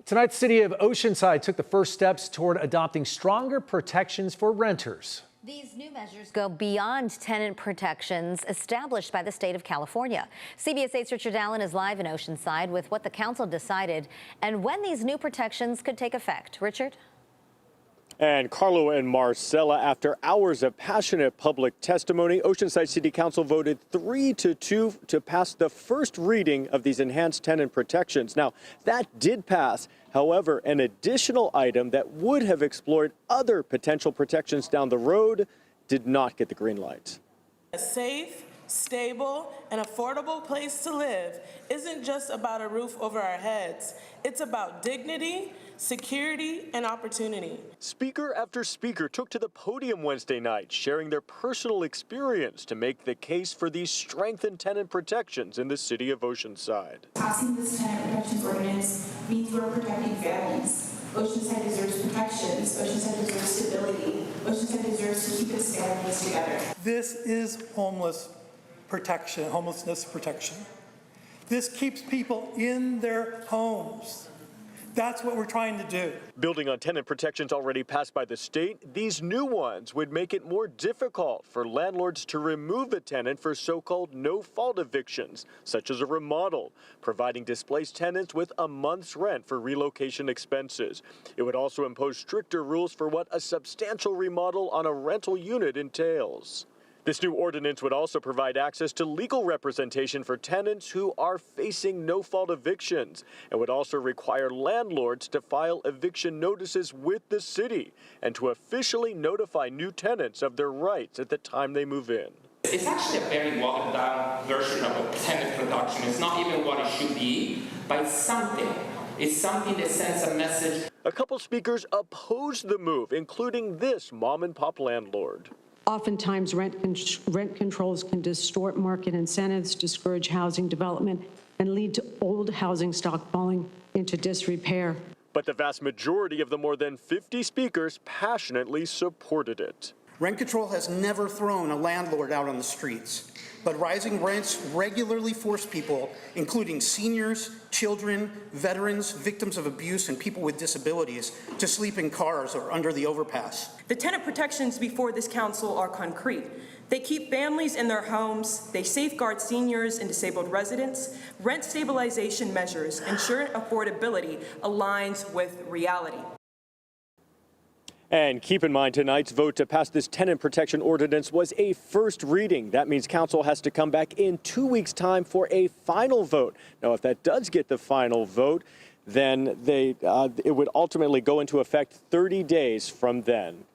Tonight, the city of Oceanside took the first steps toward adopting stronger protections for renters. These new measures go beyond tenant protections established by the state of California. CBS 8's Richard Allen is live in Oceanside with what the council decided and when these new protections could take effect. Richard? And Carlo and Marcella, after hours of passionate public testimony, Oceanside City Council voted 3-2 to pass the first reading of these enhanced tenant protections. Now, that did pass. However, an additional item that would have explored other potential protections down the road did not get the green light. A safe, stable, and affordable place to live isn't just about a roof over our heads. It's about dignity, security, and opportunity. Speaker after speaker took to the podium Wednesday night, sharing their personal experience to make the case for these strengthened tenant protections in the city of Oceanside. Passing this tenant protections ordinance means we're protecting families. Oceanside deserves protections. Oceanside deserves stability. Oceanside deserves to keep its families together. This is homelessness protection. This keeps people in their homes. That's what we're trying to do. Building on tenant protections already passed by the state, these new ones would make it more difficult for landlords to remove a tenant for so-called no-fault evictions, such as a remodel, providing displaced tenants with a month's rent for relocation expenses. It would also impose stricter rules for what a substantial remodel on a rental unit entails. This new ordinance would also provide access to legal representation for tenants who are facing no-fault evictions and would also require landlords to file eviction notices with the city and to officially notify new tenants of their rights at the time they move in. It's actually a very watered down version of a tenant protection. It's not even what it should be, but it's something. It's something that sends a message. A couple speakers opposed the move, including this mom and pop landlord. Oftentimes, rent controls can distort market incentives, discourage housing development, and lead to old housing stock falling into disrepair. But the vast majority of the more than 50 speakers passionately supported it. Rent control has never thrown a landlord out on the streets, but rising rents regularly force people, including seniors, children, veterans, victims of abuse, and people with disabilities, to sleep in cars or under the overpass. The tenant protections before this council are concrete. They keep families in their homes, they safeguard seniors and disabled residents. Rent stabilization measures ensure affordability aligns with reality. And keep in mind, tonight's vote to pass this tenant protection ordinance was a first reading. That means council has to come back in 2 weeks' time for a final vote. Now, if that does get the final vote, then it would ultimately go into effect 30 days from then.